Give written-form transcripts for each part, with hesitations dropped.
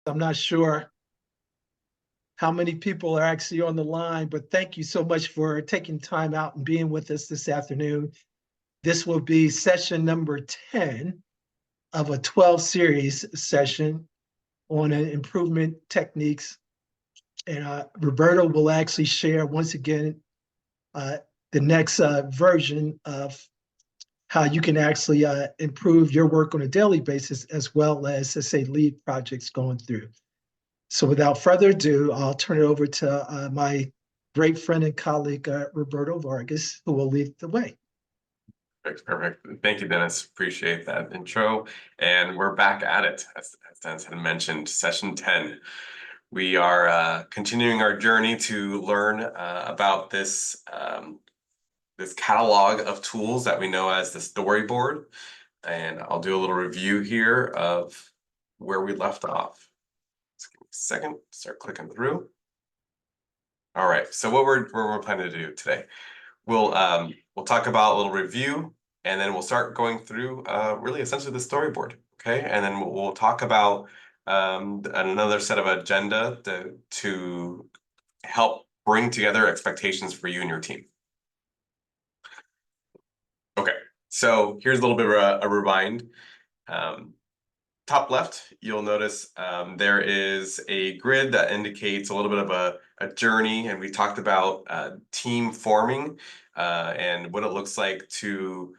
I'm not sure how many people are actually on the line, but thank you so much for taking time out and being with us this afternoon. This will be session number 10 of a 12 series session on improvement techniques. And Roberto will actually share once again the next version of how you can actually improve your work on a daily basis, as well as, let's say, lead projects going through. So without further ado, I'll turn it over to my great friend and colleague, Roberto Vargas, who will lead the way. Perfect. Thank you, Dennis. Appreciate that intro. And we're back at it, as Dennis had mentioned, session 10. We are continuing our journey to learn about this catalog of tools that we know as the storyboard. And I'll do a little review here of where we left off. Just give me a second, start clicking through. All right, so what we're planning to do today. We'll talk about a little review, and then we'll start going through really essentially the storyboard, okay? And then we'll talk about another set of agenda to help bring together expectations for you and your team. Okay, so here's a little bit of a rewind. Top left, you'll notice there is a grid that indicates a little bit of a journey, and we talked about team forming and what it looks like to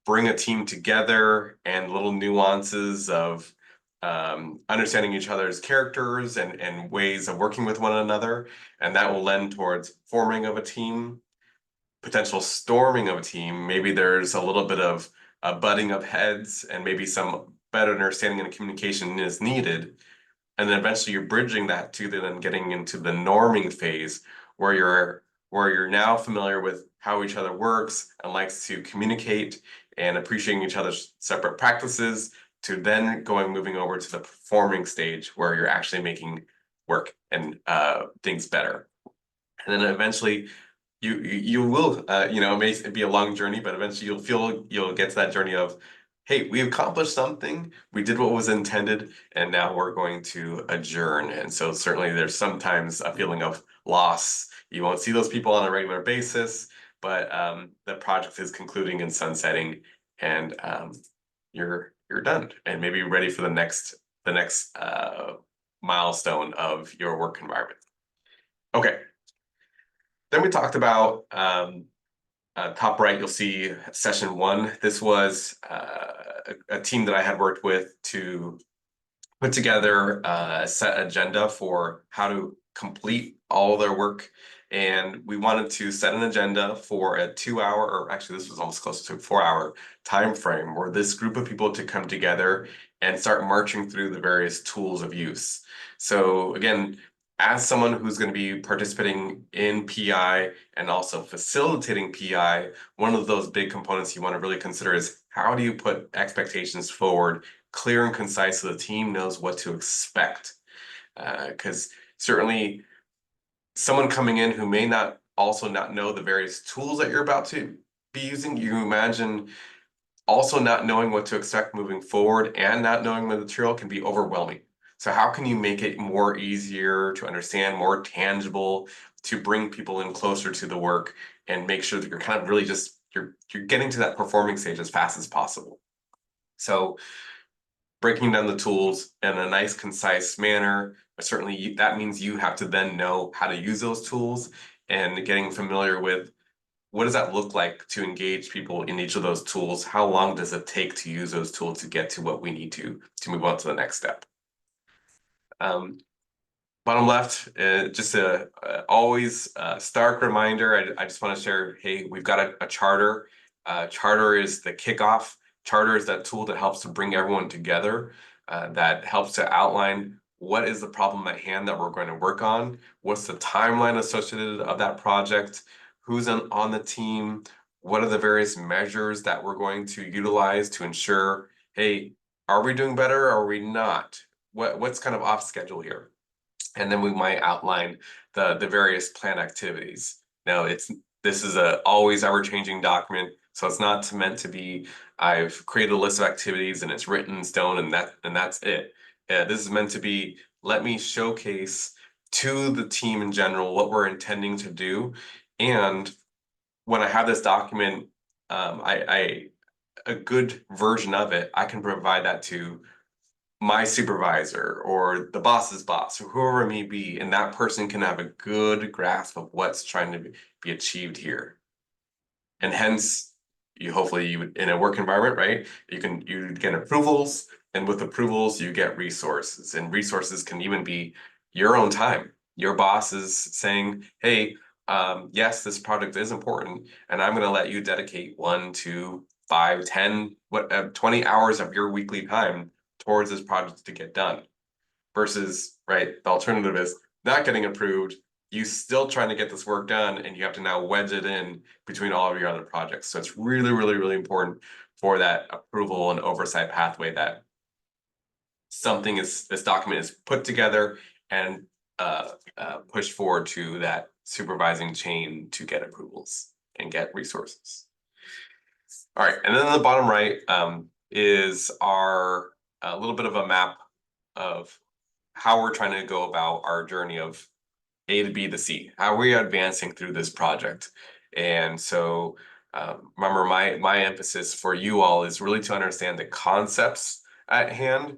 bring a team together and little nuances of understanding each other's characters and ways of working with one another, and that will lend towards forming of a team, potential storming of a team. Maybe there's a little bit of a butting of heads and maybe some better understanding and communication is needed. And then eventually you're bridging that to then getting into the norming phase where you're now familiar with how each other works and likes to communicate and appreciating each other's separate practices, to then moving over to the performing stage where you're actually making work and things better. And then eventually you will, it may be a long journey, but eventually you'll get to that journey of, hey, we accomplished something, we did what was intended, and now we're going to adjourn. And so certainly there's sometimes a feeling of loss. You won't see those people on a regular basis, but the project is concluding and sunsetting, and you're done, and maybe ready for the next milestone of your work environment. Okay. Then we talked about top right, you'll see session 1. This was a team that I had worked with to put together a set agenda for how to complete all their work. And we wanted to set an agenda for a 2-hour, or actually this was almost close to a 4-hour time frame, where this group of people to come together and start marching through the various tools of use. So again, as someone who's going to be participating in PI and also facilitating PI, one of those big components you want to really consider is how do you put expectations forward, clear and concise, so the team knows what to expect. Because certainly someone coming in who may not know the various tools that you're about to be using, you imagine also not knowing what to expect moving forward and not knowing the material can be overwhelming. So how can you make it more easier to understand, more tangible, to bring people in closer to the work and make sure that you're kind of really just, you're getting to that performing stage as fast as possible. So breaking down the tools in a nice, concise manner, but certainly that means you have to then know how to use those tools and getting familiar with what does that look like to engage people in each of those tools? How long does it take to use those tools to get to what we need to move on to the next step? Bottom left, just always stark reminder. I just want to share, hey, we've got a charter. Charter is the kickoff. Charter is that tool that helps to bring everyone together, that helps to outline what is the problem at hand that we're going to work on, what's the timeline associated of that project, who's on the team, what are the various measures that we're going to utilize to ensure, hey, are we doing better or are we not? What's kind of off schedule here? And then we might outline the various planned activities. Now, this is a always ever-changing document, so it's not meant to be, I've created a list of activities and it's written in stone and that's it. This is meant to be, let me showcase to the team in general what we're intending to do. And when I have this document, a good version of it, I can provide that to my supervisor or the boss's boss or whoever it may be, and that person can have a good grasp of what's trying to be achieved here. And hence, hopefully you in a work environment, right? You get approvals, and with approvals you get resources, and resources can even be your own time. Your boss is saying, hey, yes, this project is important, and I'm going to let you dedicate 1, 2, 5, 10, 20 hours of your weekly time towards this project to get done. Versus, right, the alternative is not getting approved, you still trying to get this work done, and you have to now wedge it in between all of your other projects. So it's really, really, really important for that approval and oversight pathway that this document is put together and pushed forward to that supervising chain to get approvals and get resources. All right, and then in the bottom right is our a little bit of a map of how we're trying to go about our journey of A to B to C. How are we advancing through this project? And so remember, my emphasis for you all is really to understand the concepts at hand.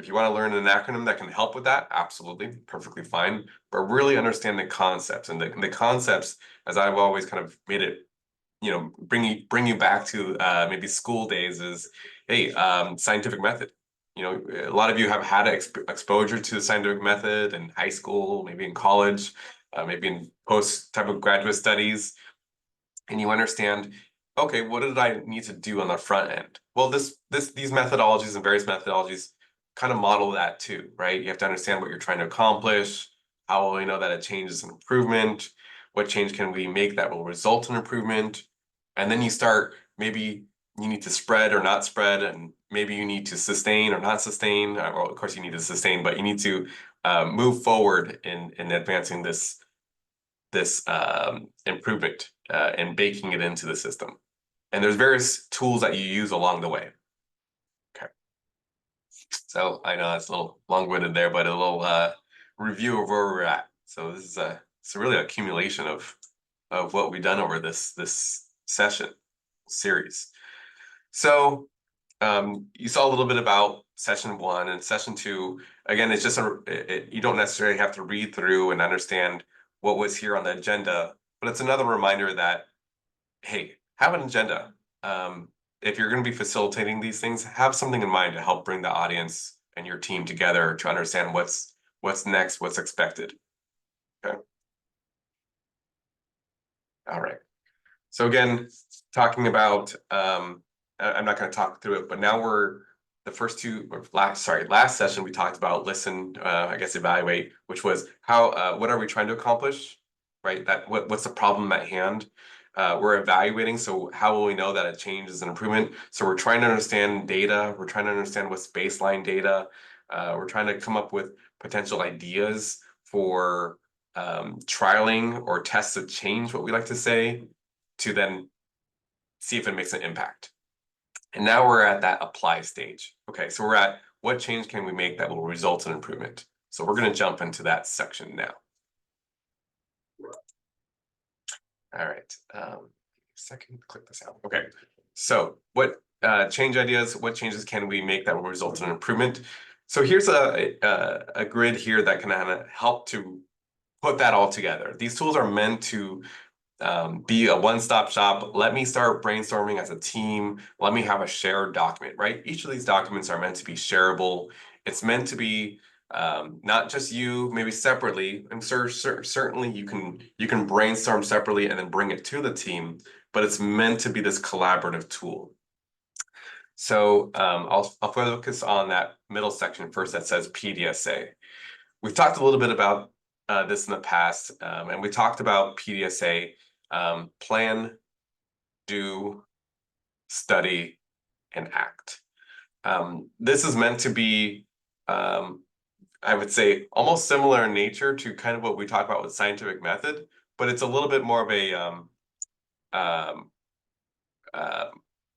If you want to learn an acronym that can help with that, absolutely, perfectly fine. But really understand the concepts, and the concepts, as I've always kind of made it, bring you back to maybe school days, is, hey, scientific method. A lot of you have had exposure to the scientific method in high school, maybe in college, maybe in post type of graduate studies, and you understand, okay, what did I need to do on the front end? Well, these methodologies and various methodologies kind of model that too, right? You have to understand what you're trying to accomplish. How will we know that a change is an improvement? What change can we make that will result in improvement? And then you start, maybe you need to spread or not spread, and maybe you need to sustain or not sustain. Well, of course you need to sustain, but you need to move forward in advancing this improvement and baking it into the system. And there's various tools that you use along the way. Okay. So I know that's a little long-winded there, but a little review of where we're at. So this is it's really an accumulation of what we've done over this session series. So you saw a little bit about session 1 and session 2. Again, it's just you don't necessarily have to read through and understand what was here on the agenda, but it's another reminder that, hey, have an agenda. If you're going to be facilitating these things, have something in mind to help bring the audience and your team together to understand what's next, what's expected. Okay. All right. So again, talking about, I'm not going to talk through it, but now we're the first two, last session we talked about listen, I guess evaluate, which was how, what are we trying to accomplish, right? What's the problem at hand? We're evaluating, so how will we know that a change is an improvement? So we're trying to understand data, we're trying to understand what's baseline data, we're trying to come up with potential ideas for trialing or tests of change, what we like to say, to then see if it makes an impact. And now we're at that apply stage. Okay, so we're at what change can we make that will result in improvement? So we're going to jump into that section now. All right, second, click this out. Okay, so what change ideas, what changes can we make that will result in improvement? So here's a grid here that can kind of help to put that all together. These tools are meant to be a one-stop shop. Let me start brainstorming as a team. Let me have a shared document, right? Each of these documents are meant to be shareable. It's meant to be not just you, maybe separately. And certainly you can brainstorm separately and then bring it to the team, but it's meant to be this collaborative tool. So I'll focus on that middle section first that says PDSA. We've talked a little bit about this in the past, and we talked about PDSA, plan, do, study, and act. This is meant to be, I would say, almost similar in nature to kind of what we talk about with scientific method, but it's a little bit more of a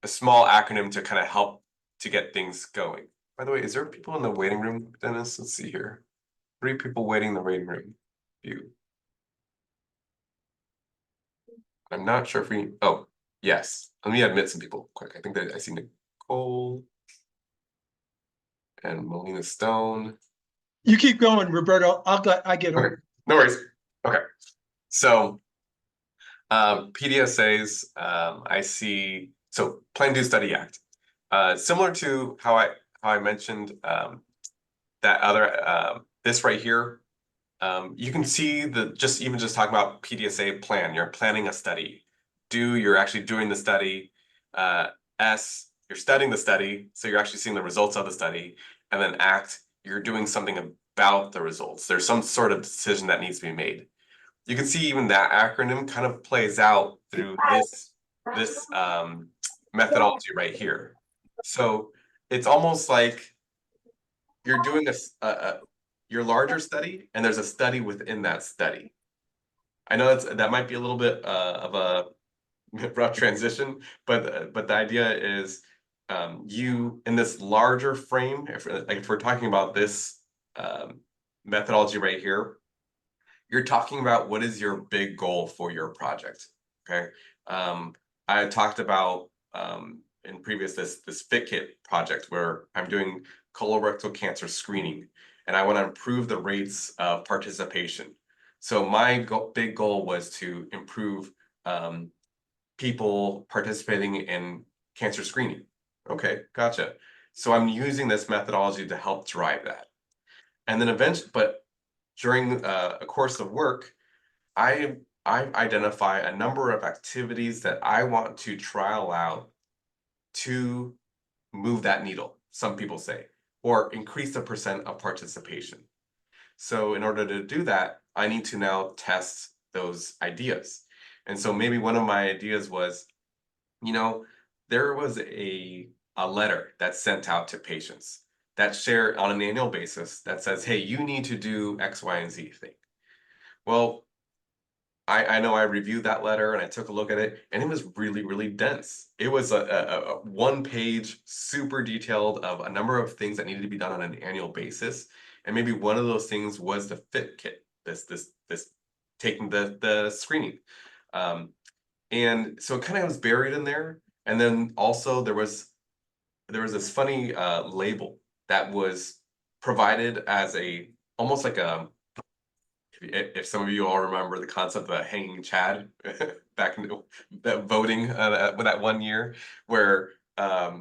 small acronym to kind of help to get things going. By the way, is there people in the waiting room, Dennis? Let's see here. 3 people waiting in the waiting room. View. I'm not sure if we, oh, yes. Let me admit some people quick. I think that I see Nicole and Melina Stone. You keep going, Roberto. I get Okay, over. no worries. Okay, so PDSAs, I see. So Plan Do Study Act, similar to how I mentioned that other this right here. You can see the just talking about PDSA plan. You're planning a study. Do, you're actually doing the study. S, you're studying the study, so you're actually seeing the results of the study. And then act, you're doing something about the results. There's some sort of decision that needs to be made. You can see even that acronym kind of plays out through this methodology right here. So it's almost like you're doing your larger study, and there's a study within that study. I know that might be a little bit of a rough transition, but the idea is you in this larger frame. If we're talking about this methodology right here, you're talking about what is your big goal for your project. Okay, I talked about in previous this FitKit project where I'm doing colorectal cancer screening, and I want to improve the rates of participation. So my big goal was to improve people participating in cancer screening. Okay, gotcha. So I'm using this methodology to help drive that. And then eventually, but during a course of work, I identify a number of activities that I want to trial out to move that needle, some people say, or increase the percent of participation. So in order to do that, I need to now test those ideas. And so maybe one of my ideas was, there was a letter that's sent out to patients that share on an annual basis that says, hey, you need to do X, Y, and Z thing. Well, I know I reviewed that letter and I took a look at it, and it was really, really dense. It was a 1-page, super detailed of a number of things that needed to be done on an annual basis. And maybe one of those things was the fit kit, this taking the screening. And so it kind of was buried in there. And then also there was this funny label that was provided as almost like a, if some of you all remember the concept of a hanging Chad back in that voting that 1 year where uh,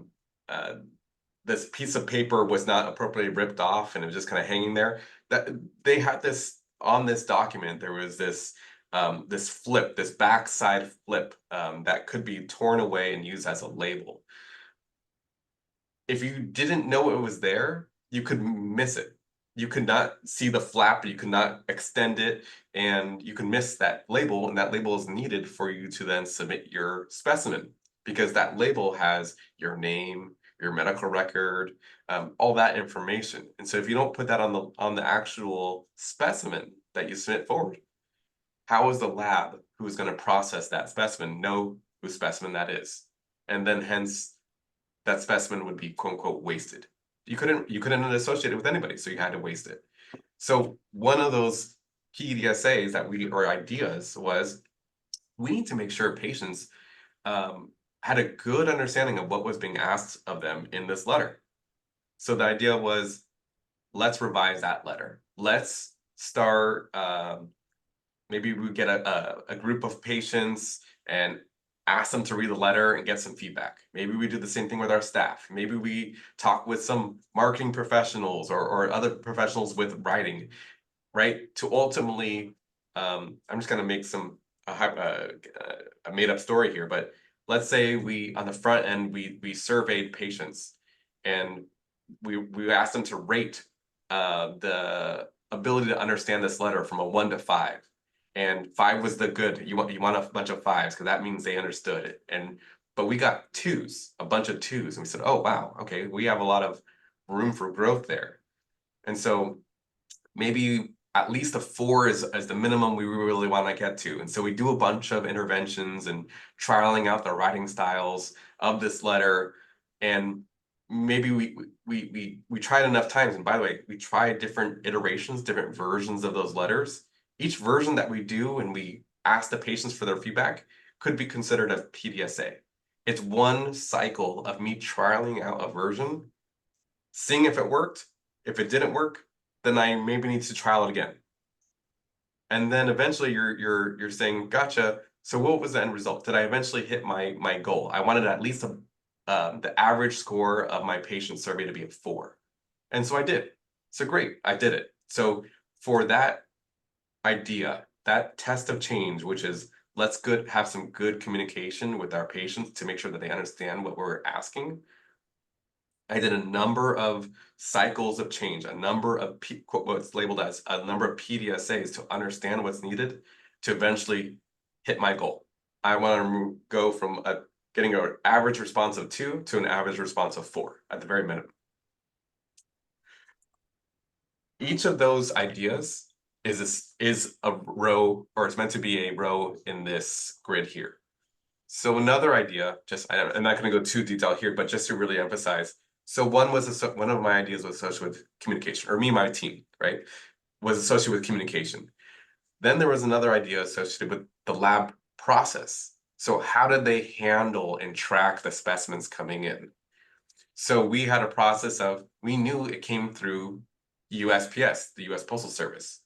this piece of paper was not appropriately ripped off and it was just kind of hanging there. That they had this on this document. There was this this backside flip that could be torn away and used as a label. If you didn't know it was there, you could miss it. You could not see the flap, you could not extend it, and you can miss that label, and that label is needed for you to then submit your specimen because that label has your name, your medical record, all that information. And so if you don't put that on the actual specimen that you submit forward, how is the lab who's going to process that specimen know whose specimen that is? And then hence that specimen would be quote unquote wasted. You couldn't associate it with anybody, so you had to waste it. So one of those PDSAs or ideas was we need to make sure patients had a good understanding of what was being asked of them in this letter. So the idea was, let's revise that letter. Let's start, maybe we get a group of patients and ask them to read the letter and get some feedback. Maybe we do the same thing with our staff. Maybe we talk with some marketing professionals or other professionals with writing, right? To ultimately, I'm just going to make a made up story here, but let's say we on the front end we surveyed patients and we asked them to rate the ability to understand this letter from a 1 to 5. And 5 was the good. You want a bunch of 5s because that means they understood it. But we got 2s, a bunch of 2s, and we said, oh wow, okay, we have a lot of room for growth there. And so maybe at least a 4 is the minimum we really want to get to. And so we do a bunch of interventions and trialing out the writing styles of this letter. And maybe we tried enough times, and by the way, we tried different iterations, different versions of those letters. Each version that we do and we ask the patients for their feedback could be considered a PDSA. It's one cycle of me trialing out a version, seeing if it worked. If it didn't work, then I maybe need to trial it again. And then eventually you're saying, gotcha. So what was the end result? Did I eventually hit my goal? I wanted at least the average score of my patient survey to be a 4. And so I did. So great, I did it. So for that idea, that test of change, which is let's have some good communication with our patients to make sure that they understand what we're asking. I did a number of cycles of change, a number of what's labeled as a number of PDSAs to understand what's needed to eventually hit my goal. I want to go from getting an average response of 2 to an average response of 4 at the very minimum. Each of those ideas is a row, or it's meant to be a row in this grid here. So another idea, I'm not going to go too detailed here, but just to really emphasize. So one of my ideas was associated with communication, or my team, right, was associated with communication. Then there was another idea associated with the lab process. So how did they handle and track the specimens coming in? So we had a process of, we knew it came through USPS, the US Postal Service,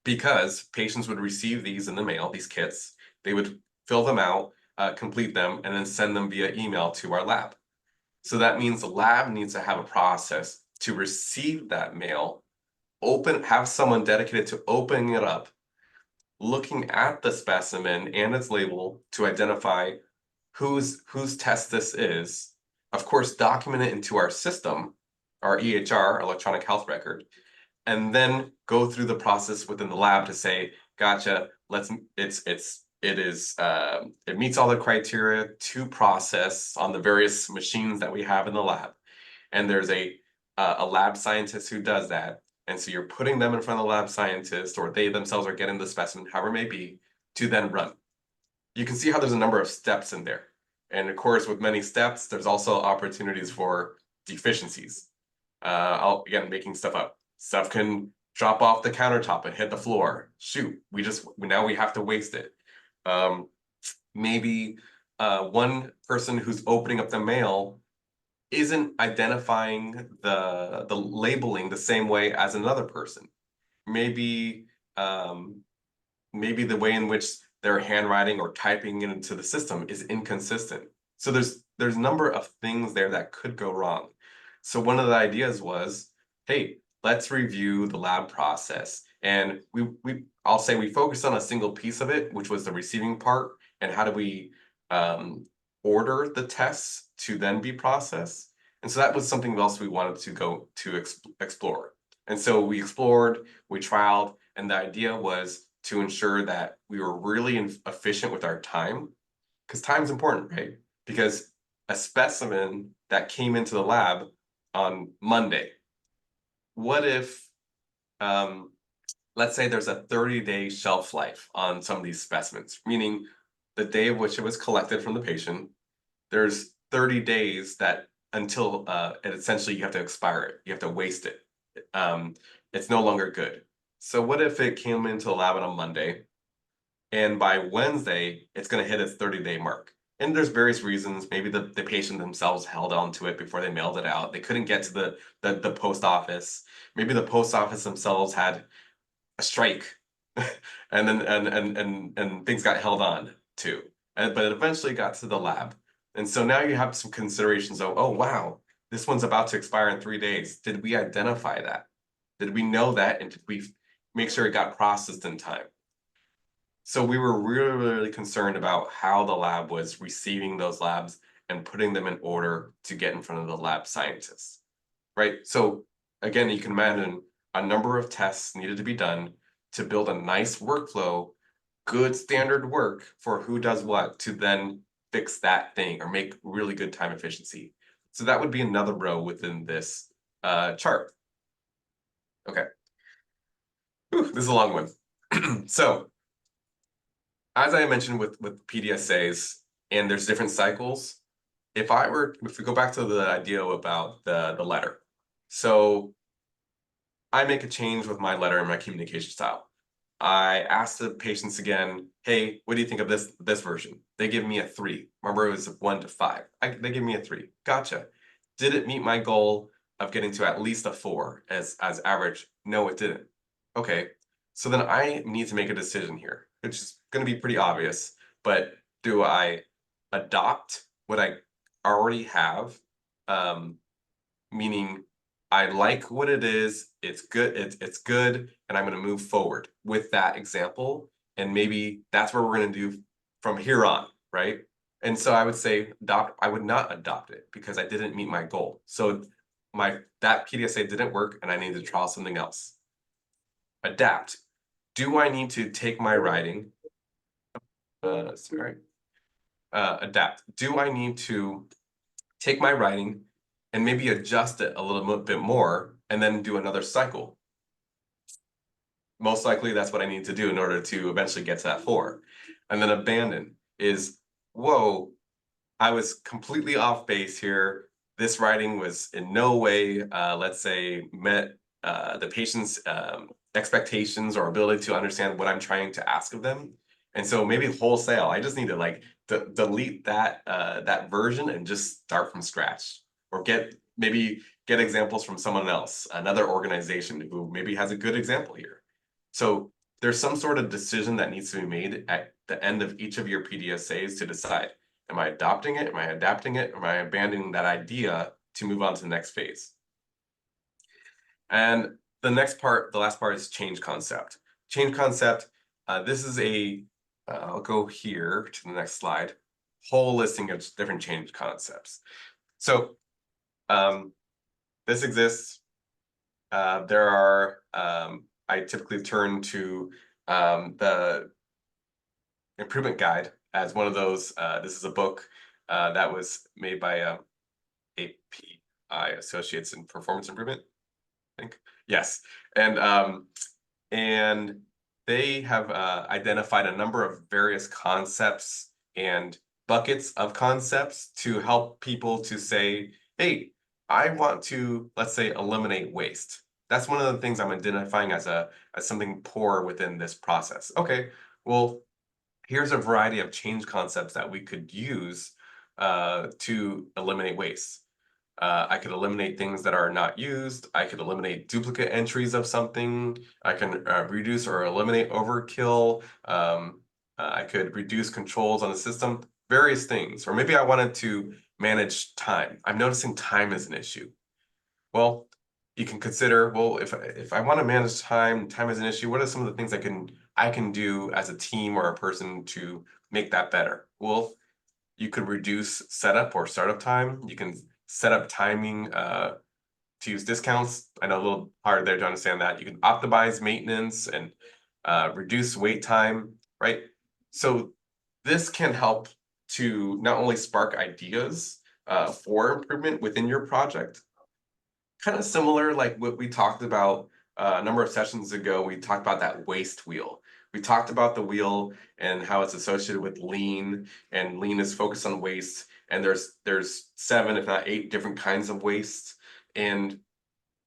because patients would receive these in the mail, these kits. They would fill them out, complete them, and then send them via email to our lab. So that means the lab needs to have a process to receive that mail, have someone dedicated to opening it up, looking at the specimen and its label to identify whose test this is, of course, document it into our system, our EHR, electronic health record, and then go through the process within the lab to say, gotcha, it meets all the criteria to process on the various machines that we have in the lab. And there's a lab scientist who does that. And so you're putting them in front of the lab scientist, or they themselves are getting the specimen, however it may be, to then run. You can see how there's a number of steps in there. And of course, with many steps, there's also opportunities for deficiencies. Again, making stuff up. Stuff can drop off the countertop and hit the floor. Shoot, now we have to waste it. Maybe one person who's opening up the mail isn't identifying the labeling the same way as another person. Maybe the way in which their handwriting or typing it into the system is inconsistent. So there's a number of things there that could go wrong. So one of the ideas was, hey, let's review the lab process. And I'll say we focused on a single piece of it, which was the receiving part, and how do we order the tests to then be processed. And so that was something else we wanted to go to explore. And so we explored, we trialed, and the idea was to ensure that we were really efficient with our time, because time's important, right? Because a specimen that came into the lab on Monday, what if, let's say there's a 30-day shelf life on some of these specimens, meaning the day of which it was collected from the patient, there's 30 days that until essentially you have to expire it, you have to waste it. It's no longer good. So what if it came into the lab on a Monday, and by Wednesday, it's going to hit its 30-day mark? And there's various reasons. Maybe the patient themselves held on to it before they mailed it out. They couldn't get to the post office. Maybe the post office themselves had a strike, and then and things got held on to. But it eventually got to the lab. And so now you have some considerations of, oh wow, this one's about to expire in 3 days. Did we identify that? Did we know that? And did we make sure it got processed in time? So we were really, really concerned about how the lab was receiving those labs and putting them in order to get in front of the lab scientists, right? So again, you can imagine a number of tests needed to be done to build a nice workflow, good standard work for who does what to then fix that thing or make really good time efficiency. So that would be another row within this chart. Okay. Whew, this is a long one. So as I mentioned with PDSAs, and there's different cycles, if we go back to the idea about the letter, so I make a change with my letter and my communication style. I ask the patients again, hey, what do you think of this version? They give me a 3. Remember, it was 1 to 5. They give me a 3. Gotcha. Did it meet my goal of getting to at least a 4 as average? No, it didn't. Okay, so then I need to make a decision here, which is going to be pretty obvious. But do I adopt what I already have? Meaning I like what it is, it's good, it's good, and I'm gonna move forward with that example. And maybe that's where we're gonna do from here on, right? And so I would say I would not adopt it because I didn't meet my goal. So that PDSA didn't work and I need to try something else. Adapt. Do I need to take my writing? Adapt. Do I need to take my writing and maybe adjust it a little bit more and then do another cycle? Most likely that's what I need to do in order to eventually get to that 4. And then abandon is, whoa, I was completely off base here. This writing was in no way, let's say, met the patient's expectations or ability to understand what I'm trying to ask of them. And so maybe wholesale, I just need to like delete that version and just start from scratch, or maybe get examples from someone else, another organization who maybe has a good example here. So there's some sort of decision that needs to be made at the end of each of your PDSAs to decide, am I adopting it? Am I adapting it? Am I abandoning that idea to move on to the next phase? And the last part is change concept. Change concept, this is I'll go here to the next slide, whole listing of different change concepts. So this exists. There are, I typically turn to the improvement guide as one of those. This is a book that was made by API Associates in Performance Improvement, I think. Yes, and they have identified a number of various concepts and buckets of concepts to help people to say, hey, I want to, let's say, eliminate waste. That's one of the things I'm identifying as something poor within this process. Okay, well, here's a variety of change concepts that we could use to eliminate waste. I could eliminate things that are not used. I could eliminate duplicate entries of something. I can reduce or eliminate overkill. I could reduce controls on the system, various things. Or maybe I wanted to manage time. I'm noticing time is an issue. Well, you can consider, well, if I want to manage time is an issue, what are some of the things I can do as a team or a person to make that better? Well, you could reduce setup or startup time. You can set up timing to use discounts. I know a little hard there to understand that. You can optimize maintenance and reduce wait time, right? So this can help to not only spark ideas for improvement within your project. Kind of similar, like what we talked about a number of sessions ago. We talked about that waste wheel. We talked about the wheel and how it's associated with lean, and lean is focused on waste. And there's 7, if not 8 different kinds of waste. And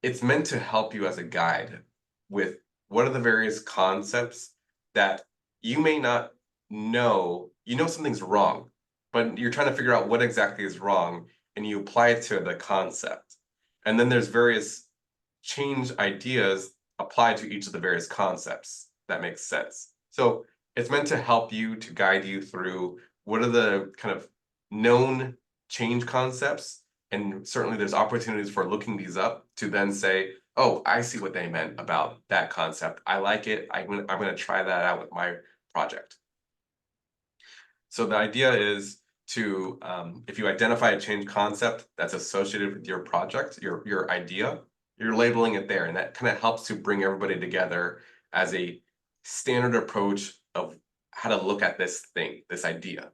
it's meant to help you as a guide with what are the various concepts that you may not know. You know something's wrong, but you're trying to figure out what exactly is wrong, and you apply it to the concept. And then there's various change ideas applied to each of the various concepts. That makes sense. So it's meant to help you, to guide you through what are the kind of known change concepts. And certainly there's opportunities for looking these up to then say, oh, I see what they meant about that concept. I like it. I'm going to try that out with my project. So the idea is to, if you identify a change concept that's associated with your project, your idea, you're labeling it there. And that kind of helps to bring everybody together as a standard approach of how to look at this thing, this idea.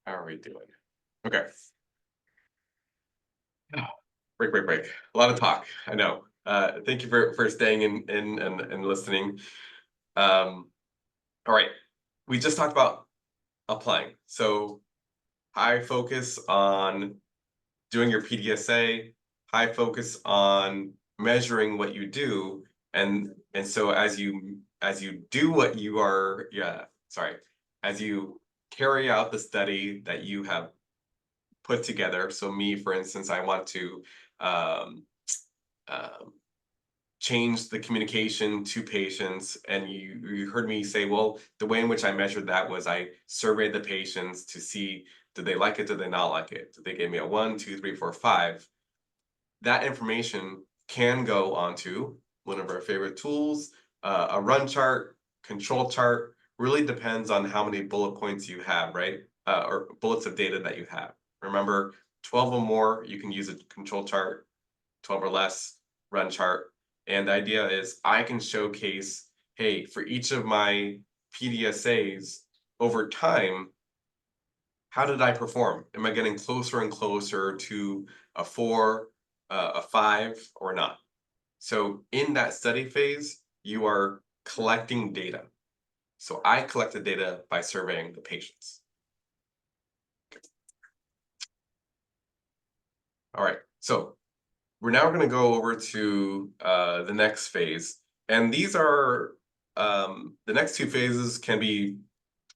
How are we doing? Okay. Break. A lot of talk, I know. Thank you for staying in and listening. All right. We just talked about applying. So high focus on doing your PDSA, high focus on measuring what you do, and so as you do what you are, as you carry out the study that you have put together. So me, for instance, I want to um, um, change the communication to patients, and you heard me say, well, the way in which I measured that was I surveyed the patients to see, did they like it, did they not like it, did they give me a 1, 2, 3, 4, 5. That information can go onto one of our favorite tools, a run chart, control chart. Really depends on how many bullet points you have, right? Or bullets of data that you have. Remember, 12 or more, you can use a control chart, 12 or less, run chart. And the idea is I can showcase, hey, for each of my PDSAs over time, how did I perform? Am I getting closer and closer to a 4, a 5, or not? So in that study phase, you are collecting data. So I collected data by surveying the patients. All right, so we're now going to go over to the next phase. And these are, the next two phases can be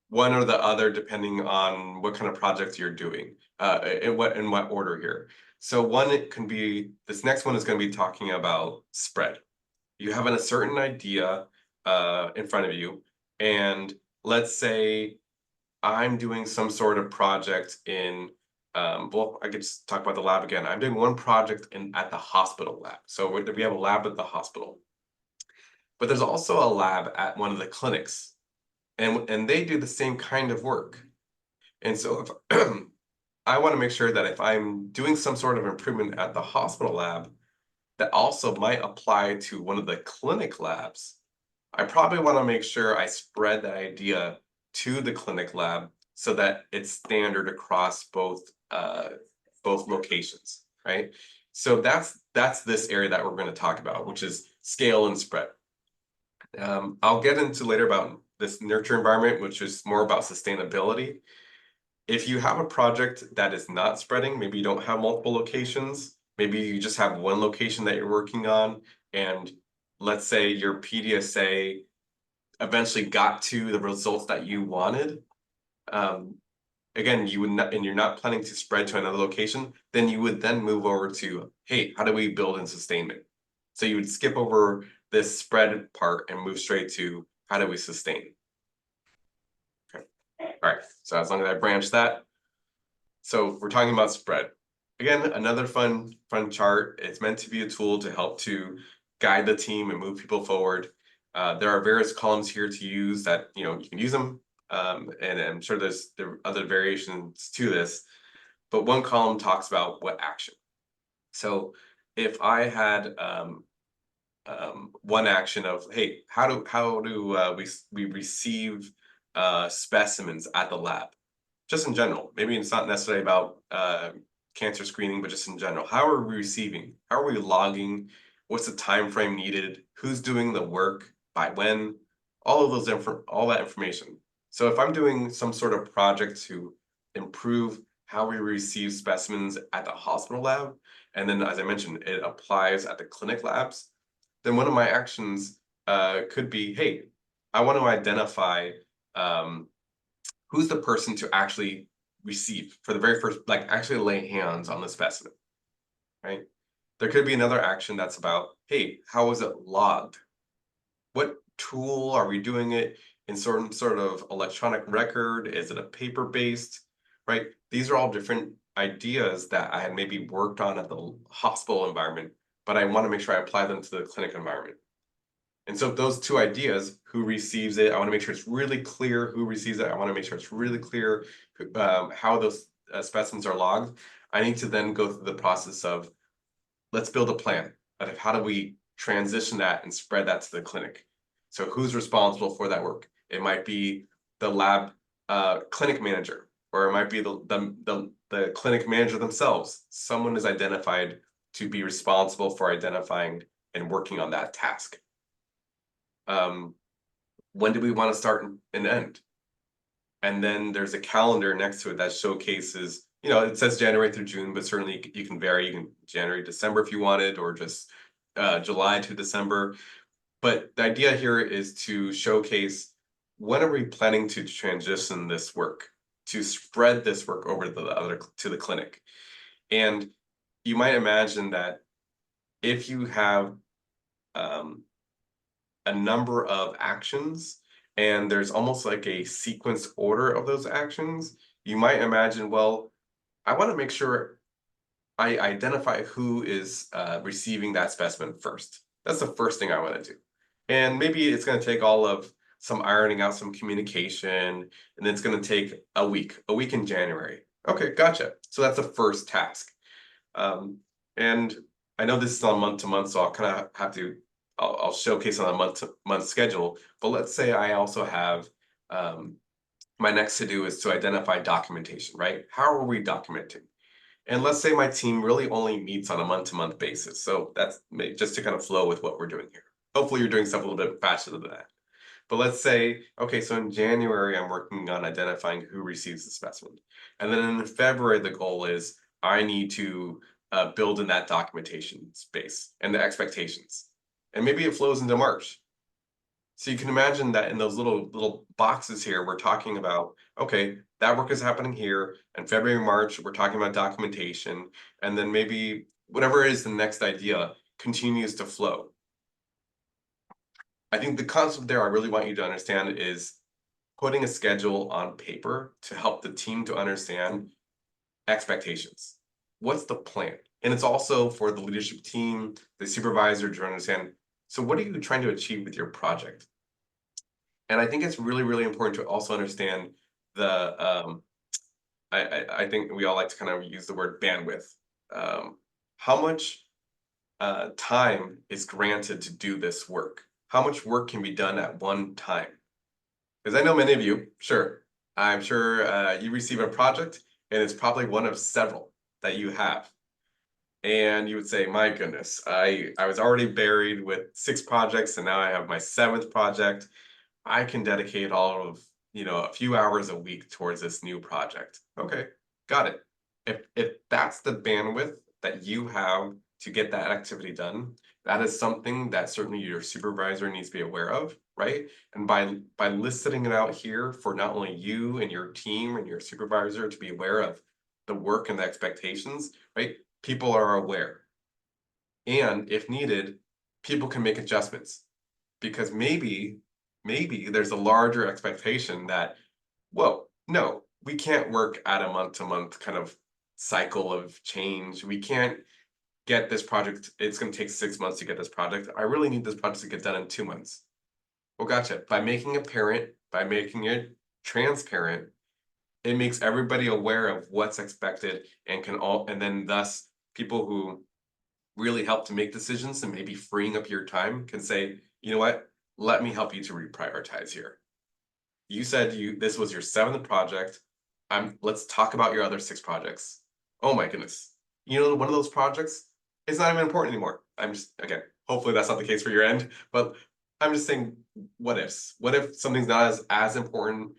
one or the other depending on what kind of projects you're doing, in what order here. So one, it can be, this next one is going to be talking about spread. You have a certain idea in front of you, and let's say I'm doing some sort of project in, well, I could just talk about the lab again. I'm doing one project at the hospital lab. So we have a lab at the hospital, but there's also a lab at one of the clinics, and they do the same kind of work. And so if I want to make sure that if I'm doing some sort of improvement at the hospital lab, that also might apply to one of the clinic labs, I probably want to make sure I spread that idea to the clinic lab so that it's standard across both locations, right? So that's this area that we're going to talk about, which is scale and spread. I'll get into later about this nurture environment, which is more about sustainability. If you have a project that is not spreading, maybe you don't have multiple locations, maybe you just have one location that you're working on, and let's say your PDSA eventually got to the results that you wanted. Again, you would not, and you're not planning to spread to another location, then you would then move over to, hey, how do we build in sustainment? So you would skip over this spread part and move straight to how do we sustain? Okay. All right. So as long as I branch that. So we're talking about spread. Again, another fun chart. It's meant to be a tool to help to guide the team and move people forward. There are various columns here to use that, you can use them. And I'm sure there are other variations to this, but one column talks about what action. So if I had one action of, hey, how do we receive specimens at the lab, just in general. Maybe it's not necessarily about cancer screening, but just in general. How are we receiving? How are we logging? What's the time frame needed? Who's doing the work? By when? All of all that information. So if I'm doing some sort of project to improve how we receive specimens at the hospital lab, and then as I mentioned, it applies at the clinic labs, then one of my actions could be, hey, I want to identify who's the person to actually receive for the very first, like actually lay hands on the specimen, right? There could be another action that's about, hey, how is it logged? What tool are we doing it in some sort of electronic record? Is it a paper-based, right? These are all different ideas that I had maybe worked on at the hospital environment, but I want to make sure I apply them to the clinic environment. And so those two ideas, who receives it, I want to make sure it's really clear who receives it. I want to make sure it's really clear how those specimens are logged. I need to then go through the process of, let's build a plan of how do we transition that and spread that to the clinic. So who's responsible for that work? It might be the lab clinic manager, or it might be the clinic manager themselves. Someone is identified to be responsible for identifying and working on that task. When do we want to start and end? And then there's a calendar next to it that showcases, it says January through June, but certainly you can vary. You can January, December if you wanted, or just July to December. But the idea here is to showcase when are we planning to transition this work, to spread this work over to the clinic. And you might imagine that if you have a number of actions and there's almost like a sequence order of those actions, you might imagine, well, I want to make sure I identify who is receiving that specimen first. That's the first thing I want to do. And maybe it's going to take all of some ironing out some communication, and it's going to take a week in January. Okay, gotcha. So that's the first task. And I know this is on month to month, so I'll kind of have to, I'll showcase on a month to month schedule. But let's say I also have my next to do is to identify documentation, right? How are we documenting? And let's say my team really only meets on a month-to-month basis. So that's just to kind of flow with what we're doing here. Hopefully you're doing stuff a little bit faster than that. But let's say, okay, so in January, I'm working on identifying who receives the specimen. And then in February, the goal is I need to build in that documentation space and the expectations. And maybe it flows into March. So you can imagine that in those little boxes here, we're talking about, okay, that work is happening here. And February, March, we're talking about documentation. And then maybe whatever is the next idea continues to flow. I think the concept there I really want you to understand is putting a schedule on paper to help the team to understand expectations. What's the plan? And it's also for the leadership team, the supervisor to understand, so what are you trying to achieve with your project? And I think it's really, really important to also understand the I think we all like to kind of use the word bandwidth. How much time is granted to do this work? How much work can be done at one time? Because I know many of you, sure, I'm sure you receive a project and it's probably one of several that you have. And you would say, my goodness, I was already buried with 6 projects and now I have my 7th project. I can dedicate all of, a few hours a week towards this new project. Okay, got it. If that's the bandwidth that you have to get that activity done, that is something that certainly your supervisor needs to be aware of, right? And by listing it out here for not only you and your team and your supervisor to be aware of the work and the expectations, right? People are aware. And if needed, people can make adjustments because maybe there's a larger expectation that, whoa, no, we can't work at a month-to-month kind of cycle of change. We can't get this project. It's going to take 6 months to get this project. I really need this project to get done in 2 months. Well, gotcha. By making it apparent, by making it transparent, it makes everybody aware of what's expected and then thus people who really help to make decisions and maybe freeing up your time can say, you know what, let me help you to reprioritize here. You said this was your 7th project. Let's talk about your other 6 projects. Oh my goodness. One of those projects is not even important anymore. I'm just, again, hopefully that's not the case for your end, but I'm just saying, what ifs? What if something's not as important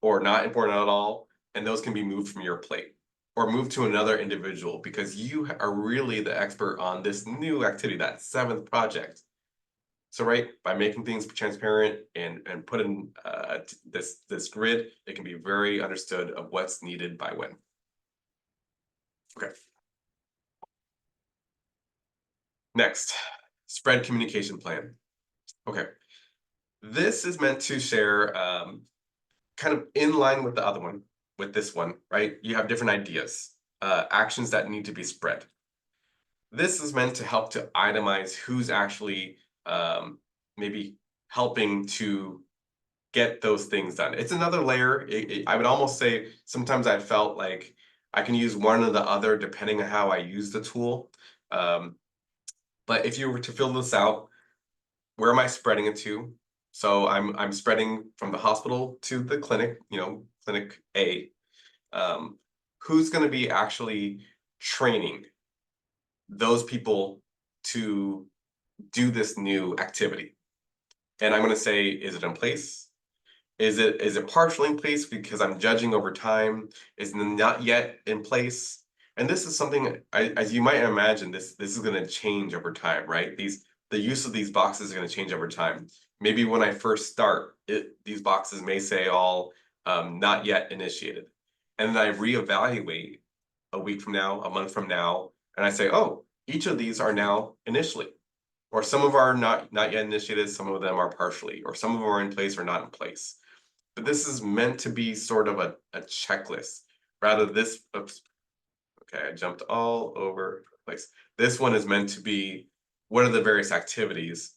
or not important at all, and those can be moved from your plate or moved to another individual because you are really the expert on this new activity, that 7th project. So, right, by making things transparent and put in this grid, it can be very understood of what's needed by when. Okay. Next, spread communication plan. Okay. This is meant to share kind of in line with the other one, with this one, right? You have different ideas, actions that need to be spread. This is meant to help to itemize who's actually maybe helping to get those things done. It's another layer. I would almost say sometimes I felt like I can use one or the other depending on how I use the tool. But if you were to fill this out, where am I spreading it to? So I'm spreading from the hospital to the clinic, clinic A. Who's going to be actually training those people to do this new activity? And I'm going to say, is it in place? Is it partially in place because I'm judging over time? Is it not yet in place? And this is something, as you might imagine, this is going to change over time, right? The use of these boxes is going to change over time. Maybe when I first start, these boxes may say all not yet initiated, and then I reevaluate a week from now, a month from now, and I say, oh, each of these are now initially, or some of are not yet initiated, some of them are partially, or some of them are in place or not in place. But this is meant to be sort of a checklist. Rather this, oops, okay, I jumped all over the place. This one is meant to be, what are the various activities?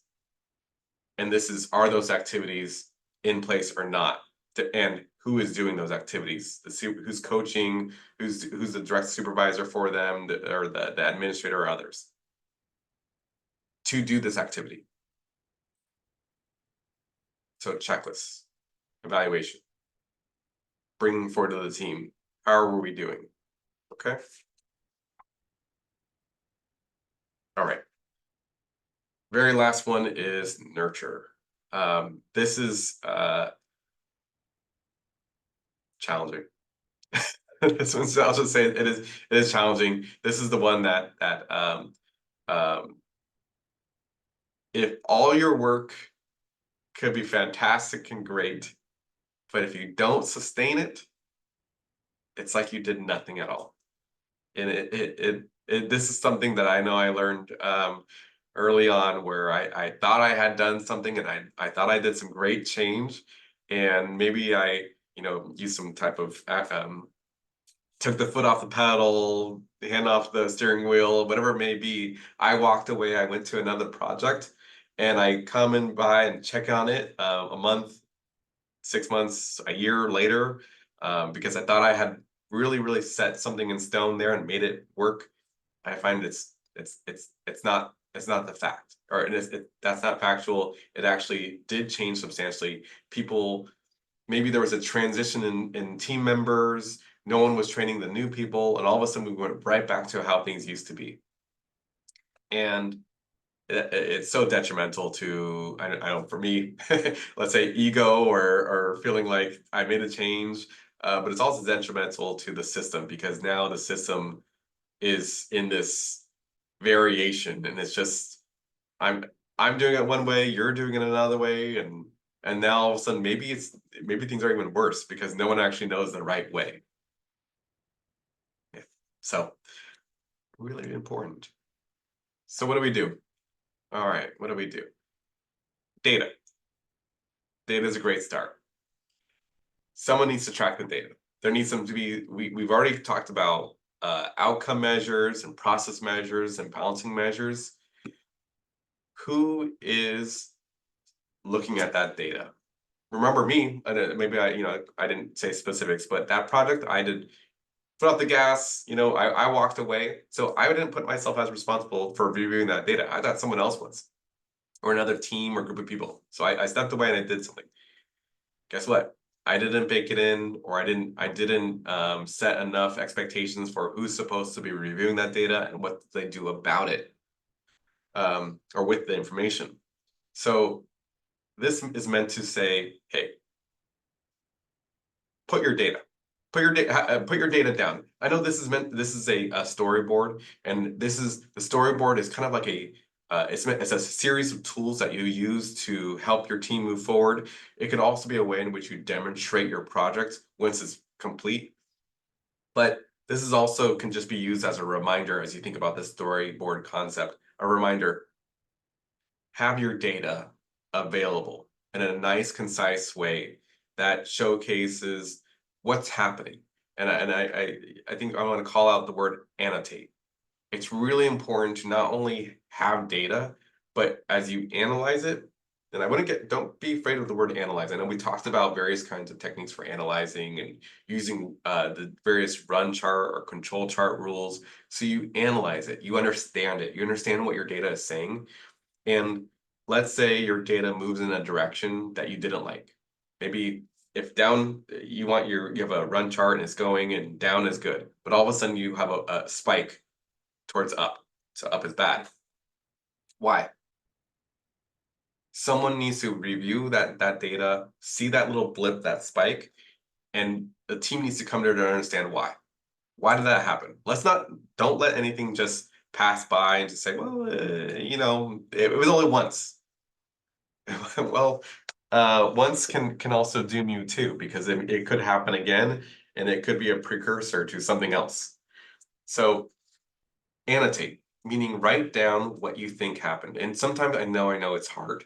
And this is, are those activities in place or not? And who is doing those activities? Who's coaching, who's the direct supervisor for them, or the administrator or others to do this activity. So checklist, evaluation, bringing forward to the team. How are we doing? Okay. All right. Very last one is nurture. This is challenging. This one's, I'll just say it is challenging. This is the one that if all your work could be fantastic and great, but if you don't sustain it, it's like you did nothing at all. And this is something that I know I learned early on, where I thought I had done something, and I thought I did some great change, and maybe I used some type of took the foot off the pedal, the hand off the steering wheel, whatever it may be. I walked away, I went to another project, and I come in by and check on it a month, 6 months, a year later, because I thought I had really set something in stone there and made it work. I find it's not the fact, or that's not factual. It actually did change substantially. People, maybe there was a transition in team members. No one was training the new people, and all of a sudden we went right back to how things used to be. And it's so detrimental to, I don't, for me, let's say ego, or feeling like I made a change, but it's also detrimental to the system, because now the system is in this variation, and it's just, I'm doing it one way, you're doing it another way, and now all of a sudden maybe things are even worse because no one actually knows the right way. Yeah. So really important. So what do we do? All right, what do we do? Data. Data is a great start. Someone needs to track the data. There needs to be, we've already talked about outcome measures and process measures and balancing measures. Who is looking at that data? Remember me, maybe I didn't say specifics, but that project I did put out the gas, I walked away. So I didn't put myself as responsible for reviewing that data. I thought someone else was, or another team or group of people. So I stepped away and I did something. Guess what? I didn't bake it in, or I didn't set enough expectations for who's supposed to be reviewing that data and what they do about it, or with the information. So this is meant to say, hey, put your data down. I know this is a storyboard, and the storyboard is kind of like it's a series of tools that you use to help your team move forward. It could also be a way in which you demonstrate your project once it's complete. But this is also can just be used as a reminder as you think about this storyboard concept. A reminder: have your data available in a nice, concise way that showcases what's happening. And I think I want to call out the word annotate. It's really important to not only have data, but as you analyze it, and don't be afraid of the word analyze. I know we talked about various kinds of techniques for analyzing and using the various run chart or control chart rules. So you analyze it, you understand what your data is saying. And let's say your data moves in a direction that you didn't like. Maybe if down, you have a run chart and it's going, and down is good, but all of a sudden you have a spike towards up. So up is bad. Why? someone needs to review that data, see that little blip, that spike, and the team needs to come there to understand why. Why did that happen? Don't let anything just pass by and just say, well, it was only once. Well, once can also doom you too, because it could happen again, and it could be a precursor to something else. So annotate, meaning write down what you think happened. And sometimes I know it's hard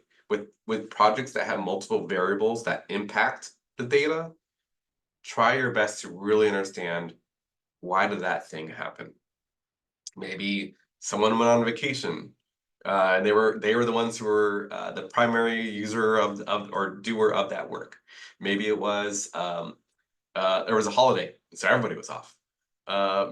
with projects that have multiple variables that impact the data. Try your best to really understand, why did that thing happen? Maybe someone went on vacation. And they were the ones who were the primary user of or doer of that work. Maybe it was there was a holiday, so everybody was off.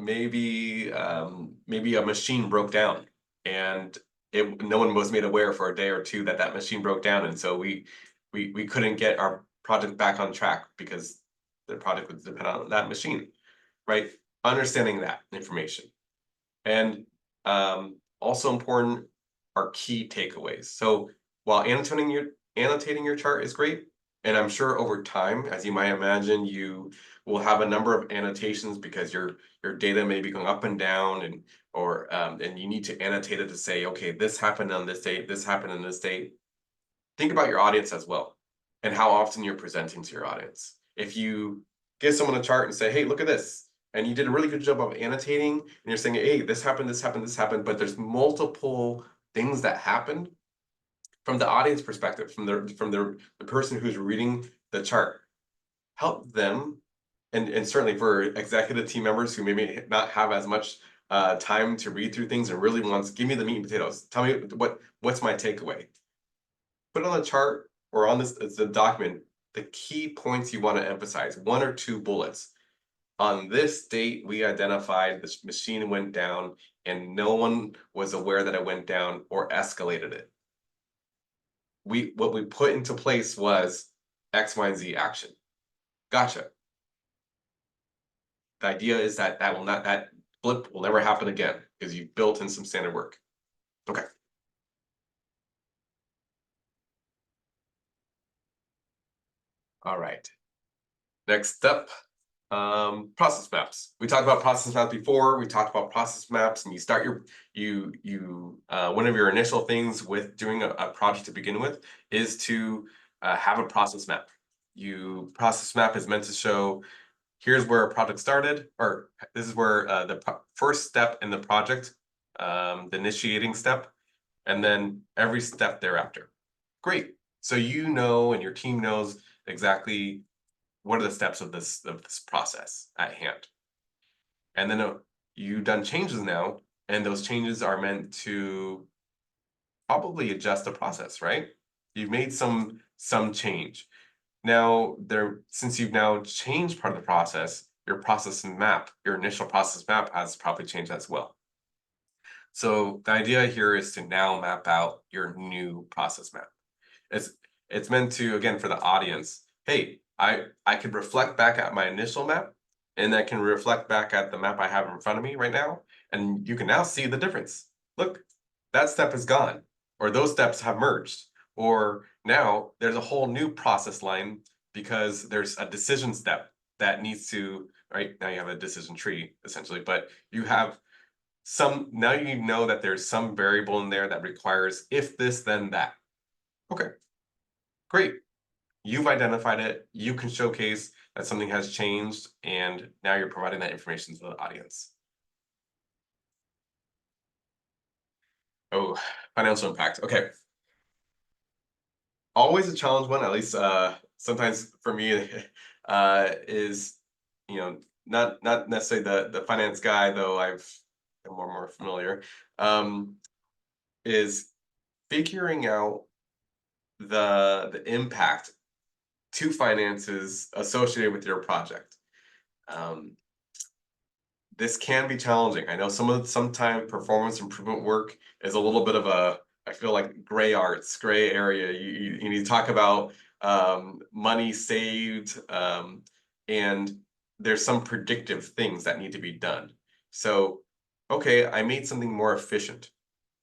Maybe a machine broke down, and no one was made aware for a day or two that that machine broke down, and so we couldn't get our project back on track because the project would depend on that machine, right? Understanding that information. And also important are key takeaways. So while annotating your chart is great, and I'm sure over time, as you might imagine, you will have a number of annotations because your data may be going up and down, and you need to annotate it to say, okay, this happened on this date, this happened on this date. Think about your audience as well, and how often you're presenting to your audience. If you give someone a chart and say, hey, look at this, and you did a really good job of annotating, and you're saying, hey, this happened, this happened, this happened, but there's multiple things that happened, from the audience perspective, from the person who's reading the chart, help them, and certainly for executive team members who maybe not have as much time to read through things and really wants, give me the meat and potatoes. Tell me what's my takeaway. Put on the chart or on the document the key points you want to emphasize, 1 or 2 bullets. On this date, we identified this machine went down and no one was aware that it went down or escalated it. What we put into place was X, Y, and Z action. Gotcha. The idea is that that blip will never happen again because you've built in some standard work. Okay. All right. Next up, process maps. We talked about process maps before. We talked about process maps, and you start one of your initial things with doing a project to begin with is to have a process map. Process map is meant to show, here's where a project started, or this is where the first step in the project, the initiating step, and then every step thereafter. Great. So and your team knows exactly what are the steps of this process at hand. And then you've done changes now, and those changes are meant to probably adjust the process, right? You've made some change. Now, since you've now changed part of the process, your initial process map has probably changed as well. So the idea here is to now map out your new process map. It's meant to, again, for the audience, hey, I could reflect back at my initial map, and I can reflect back at the map I have in front of me right now, and you can now see the difference. Look, that step is gone, or those steps have merged, or now there's a whole new process line because there's a decision step that needs to, right? Now you have a decision tree, essentially, but now you know that there's some variable in there that requires if this, then that. Okay, great. You've identified it, you can showcase that something has changed, and now you're providing that information to the audience. Oh, financial impact. Okay. Always a challenge one, at least sometimes for me, is, not necessarily the finance guy, though I'm more familiar, is figuring out the impact to finances associated with your project. This can be challenging. I know sometimes performance improvement work is a little bit of I feel like gray area. You need to talk about money saved, and there's some predictive things that need to be done. So, okay, I made something more efficient.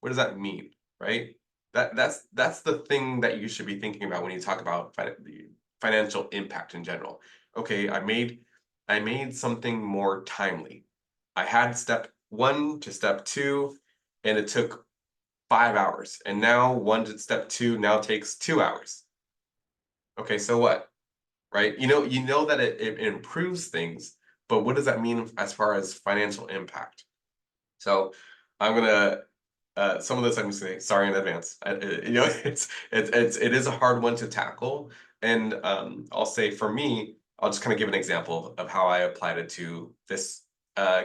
What does that mean, right? That's the thing that you should be thinking about when you talk about the financial impact in general. Okay, I made something more timely. I had step 1 to step 2, and it took 5 hours, and now 1 to step 2 now takes 2 hours. Okay, so what? Right? You know that it improves things, but what does that mean as far as financial impact? So I'm gonna some of this I'm just saying sorry in advance. It is a hard one to tackle, and I'll say for me, I'll just kind of give an example of how I applied it to this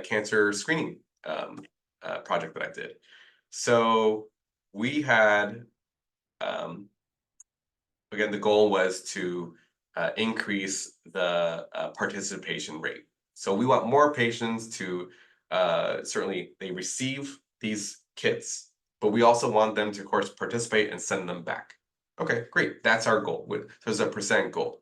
cancer screening project that I did. So we had um, again, the goal was to increase the participation rate. So we want more patients to certainly they receive these kits, but we also want them to, of course, participate and send them back. Okay, great. That's our goal. There's a percent goal.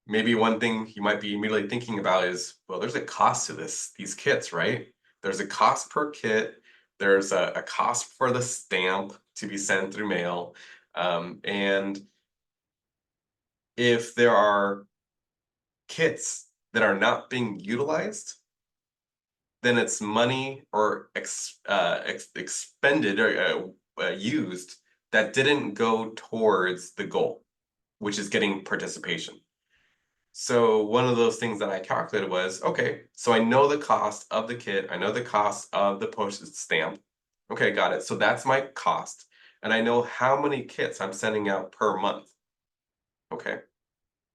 Maybe one thing you might be immediately thinking about is, well, there's a cost to these kits, right? There's a cost per kit. There's a cost for the stamp to be sent through mail. And if there are kits that are not being utilized, then it's money or expended or used that didn't go towards the goal, which is getting participation. So one of those things that I calculated was, okay, so I know the cost of the kit, I know the cost of the postage stamp. Okay, got it. So that's my cost. And I know how many kits I'm sending out per month. Okay,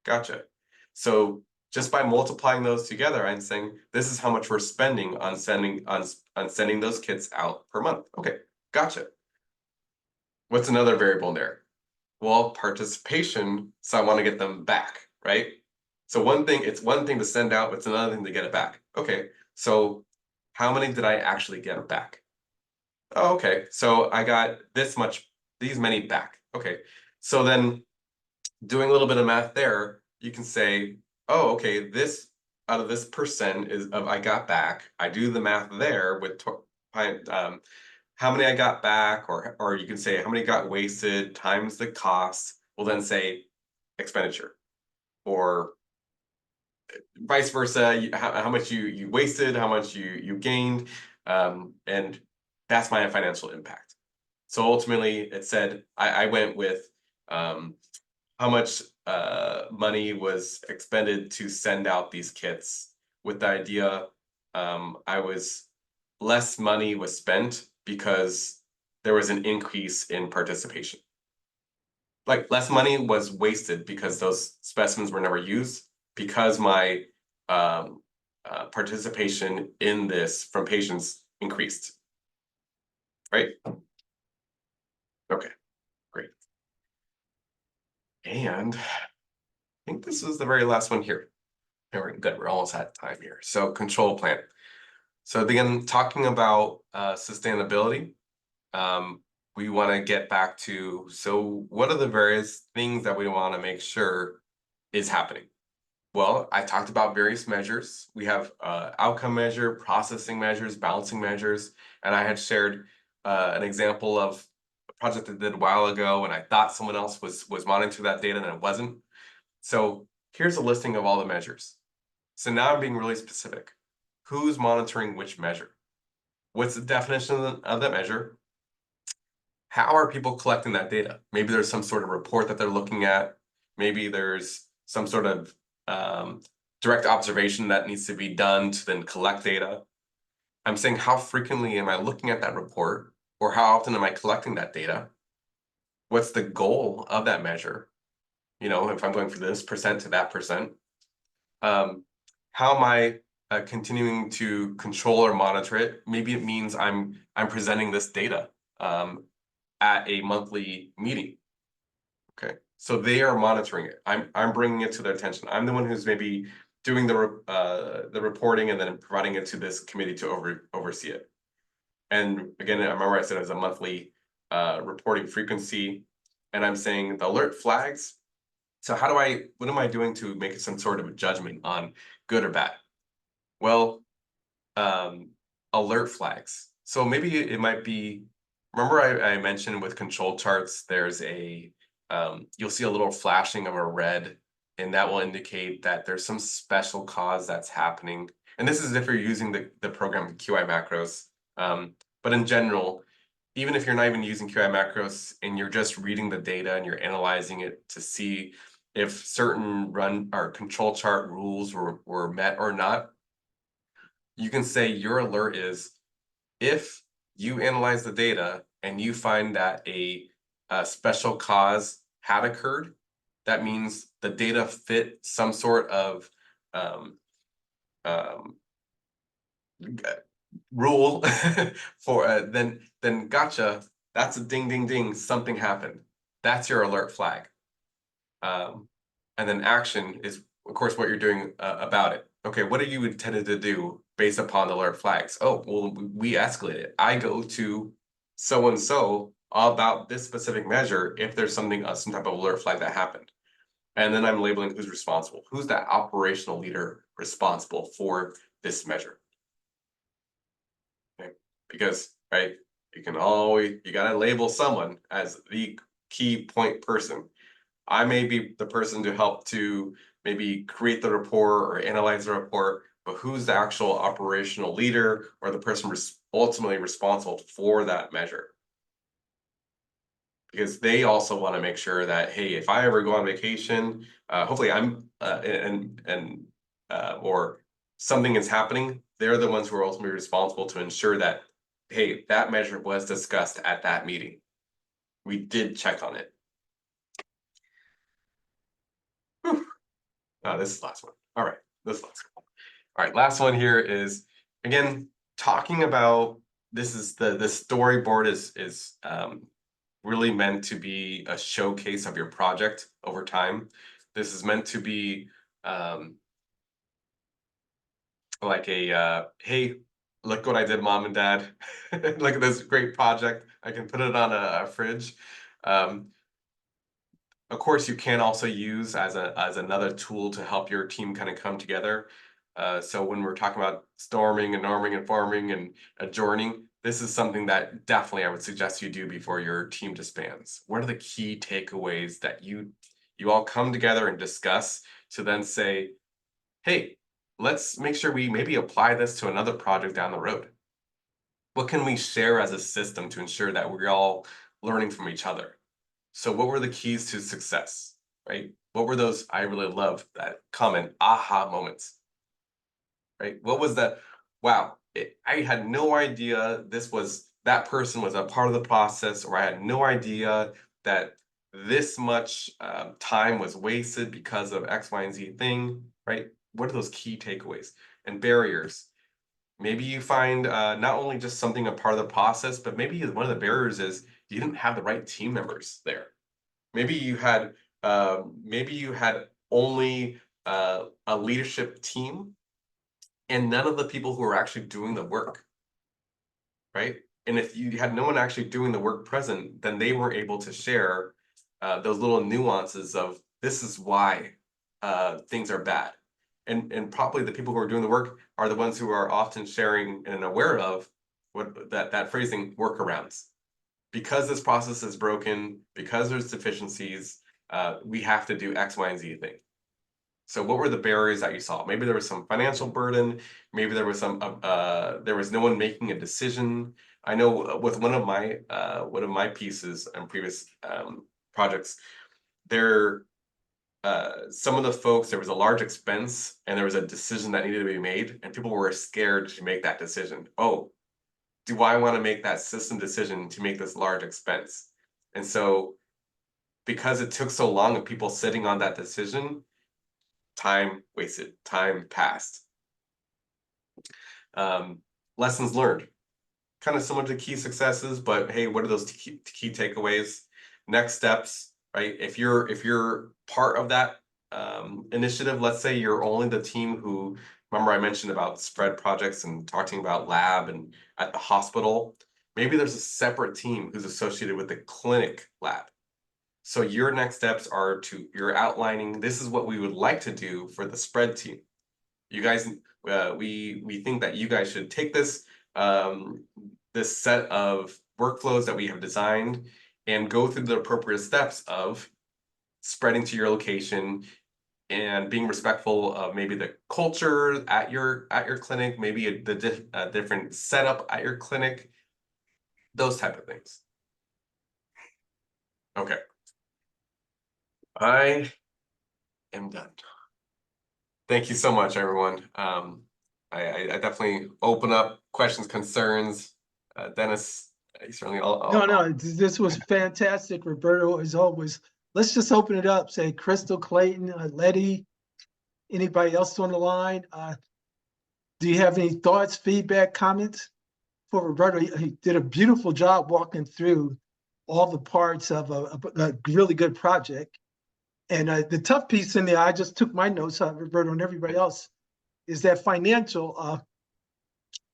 gotcha. So just by multiplying those together, I'm saying this is how much we're spending on sending those kits out per month. Okay, gotcha. What's another variable in there? Well, participation, so I want to get them back, right? So it's one thing to send out, but it's another thing to get it back. Okay, so how many did I actually get back? Oh, okay, so I got these many back. Okay, so then doing a little bit of math there, you can say, oh, okay, this out of this percent is of I got back. I do the math there with how many I got back, or you can say how many got wasted times the cost. We'll then say expenditure, or vice versa. How much you wasted, how much you gained, and that's my financial impact. So ultimately, it said I went with how much money was expended to send out these kits with the idea I was less money was spent because there was an increase in participation. Like less money was wasted because those specimens were never used because my participation in this from patients increased. Right? Okay, great. And I think this is the very last one here. Good, we're almost at time here. So control plan. So again, talking about sustainability, we want to get back to, so what are the various things that we want to make sure is happening? Well, I talked about various measures. We have outcome measure, processing measures, balancing measures, and I had shared an example of a project I did a while ago, and I thought someone else was monitoring that data and it wasn't. So here's a listing of all the measures. So now I'm being really specific. Who's monitoring which measure? What's the definition of that measure? How are people collecting that data? Maybe there's some sort of report that they're looking at. Maybe there's some sort of direct observation that needs to be done to then collect data. I'm saying how frequently am I looking at that report, or how often am I collecting that data? What's the goal of that measure? You know, if I'm going from this percent to that percent. How am I continuing to control or monitor it? Maybe it means I'm presenting this data at a monthly meeting. Okay, so they are monitoring it. I'm bringing it to their attention. I'm the one who's maybe doing the reporting and then providing it to this committee to oversee it. And again, I remember I said it was a monthly reporting frequency, and I'm saying the alert flags. So what am I doing to make some sort of a judgment on good or bad? Well, alert flags. So maybe it might be remember I mentioned with control charts, there's a, you'll see a little flashing of a red, and that will indicate that there's some special cause that's happening. And this is if you're using the program QI macros. But in general, even if you're not even using QI macros and you're just reading the data and you're analyzing it to see if certain run or control chart rules were met or not, you can say your alert is if you analyze the data and you find that a special cause had occurred, that means the data fit some sort of um, rule for then gotcha, that's a ding ding ding, something happened. That's your alert flag. And then action is of course what you're doing about it. Okay, what are you intended to do based upon the alert flags? Oh, well, we escalate it. I go to so and so about this specific measure if there's something some type of alert flag that happened. And then I'm labeling who's responsible. Who's that operational leader responsible for this measure? Okay. Because, right, you gotta label someone as the key point person. I may be the person to help to maybe create the report or analyze the report, but who's the actual operational leader or the person ultimately responsible for that measure? Because they also want to make sure that, hey, if I ever go on vacation, hopefully I'm or something is happening, they're the ones who are ultimately responsible to ensure that, hey, that measure was discussed at that meeting. We did check on it. Whew. This is the last one. All right, this is the last one. All right, last one here is, again, talking about, this is the storyboard is really meant to be a showcase of your project over time. This is meant to be like a, hey, look what I did, mom and dad. Look at this great project. I can put it on a fridge. Of course, you can also use as another tool to help your team kind of come together. So when we're talking about storming and norming and forming and adjourning, this is something that definitely I would suggest you do before your team disbands. What are the key takeaways that you all come together and discuss to then say, hey, let's make sure we maybe apply this to another project down the road. What can we share as a system to ensure that we're all learning from each other? So what were the keys to success, right? What were those, I really love that common aha moments, right? What was that? Wow, I had no idea that person was a part of the process, or I had no idea that this much time was wasted because of X, Y, and Z thing, right? What are those key takeaways and barriers? Maybe you find not only just something a part of the process, but maybe one of the barriers is you didn't have the right team members there. Maybe you had only a leadership team and none of the people who are actually doing the work, right? And if you had no one actually doing the work present, then they weren't able to share those little nuances of this is why things are bad. And probably the people who are doing the work are the ones who are often sharing and aware of what that phrasing workarounds. Because this process is broken, because there's deficiencies, we have to do X, Y, and Z thing. So what were the barriers that you saw? Maybe there was some financial burden. Maybe there was there was no one making a decision. I know with one of my pieces and previous projects, some of the folks, there was a large expense and there was a decision that needed to be made, and people were scared to make that decision. Oh, do I want to make that system decision to make this large expense? And so because it took so long of people sitting on that decision, time wasted, time passed. Lessons learned, kind of similar to key successes, but hey, what are those key takeaways? Next steps, right? If you're part of that initiative, let's say you're only the team who, remember I mentioned about spread projects and talking about lab and at the hospital, maybe there's a separate team who's associated with the clinic lab. So your next steps are you're outlining, this is what we would like to do for the spread team. You guys, we think that you guys should take this this set of workflows that we have designed and go through the appropriate steps of spreading to your location and being respectful of maybe the culture at your clinic, maybe the different setup at your clinic, those type of things. Okay. I am done. Thank you so much, everyone. I definitely open up questions, concerns. Dennis, certainly No, this was fantastic, Roberto, as always. Let's just open it up. Say Crystal, Clayton, Letty, anybody else on the line? Do you have any thoughts, feedback, comments for Roberto? He did a beautiful job walking through all the parts of a really good project. And the tough piece in there, I just took my notes out, Roberto, and everybody else, is that financial,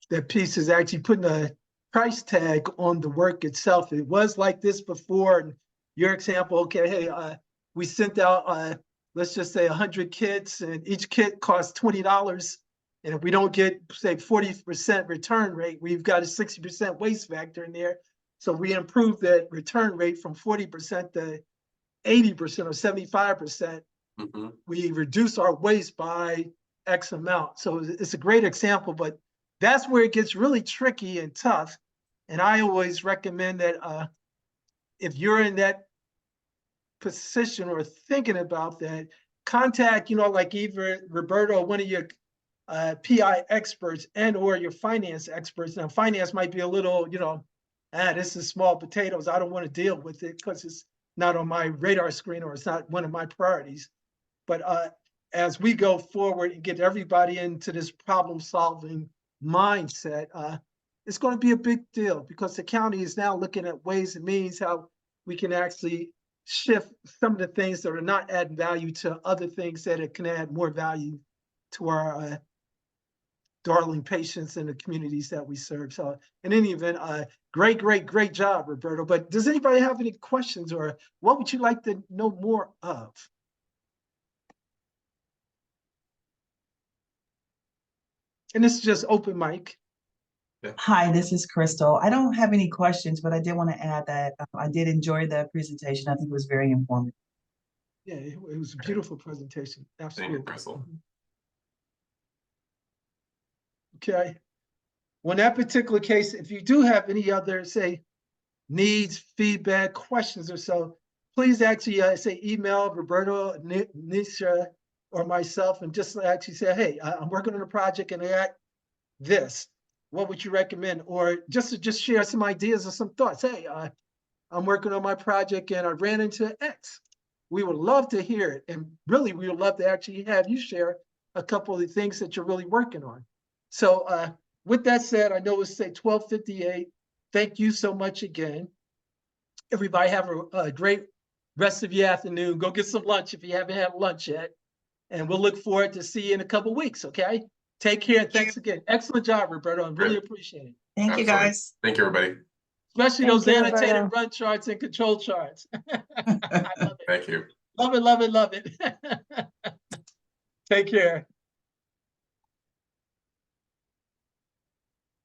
that piece is actually putting a price tag on the work itself. It was like this before. And your example, okay, hey, we sent out, let's just say 100 kits, and each kit costs $20. And if we don't get, say, 40% return rate, we've got a 60% waste factor in there. So we improved that return rate from 40% to 80% or 75%. Mm-hmm. We reduce our waste by X amount. So it's a great example, but that's where it gets really tricky and tough. And I always recommend that if you're in that position or thinking about that, contact, like either Roberto or one of your PI experts and or your finance experts. Now, finance might be a little, this is small potatoes. I don't want to deal with it because it's not on my radar screen or it's not one of my priorities. But as we go forward and get everybody into this problem-solving mindset, it's going to be a big deal because the county is now looking at ways and means how we can actually shift some of the things that are not adding value to other things that it can add more value to our darling patients and the communities that we serve. So in any event, great job, Roberto. But does anybody have any questions or what would you like to know more of? And this is just open mic. Hi, this is Crystal. I don't have any questions, but I did want to add that I did enjoy the presentation. I think it was very informative. Yeah, it was a beautiful presentation. Absolutely. Thank you, Crystal. Okay. Well, in that particular case, if you do have any other, say, needs, feedback, questions or so, please actually say email Roberto, Nisha, or myself, and just actually say, hey, I'm working on a project and I got this. What would you recommend? Or just share some ideas or some thoughts. Hey, I'm working on my project and I ran into X. We would love to hear it. And really, we would love to actually have you share a couple of the things that you're really working on. So with that said, I know it's say 12:58. Thank you so much again. Everybody have a great rest of your afternoon. Go get some lunch if you haven't had lunch yet. And we'll look forward to see you in a couple of weeks, okay? Take care. Thanks again. Excellent job, Roberto. I really appreciate it. Thank you, guys. Thank you, everybody. Especially those annotated run charts and control charts. I love it. Thank you. Love it. Take care.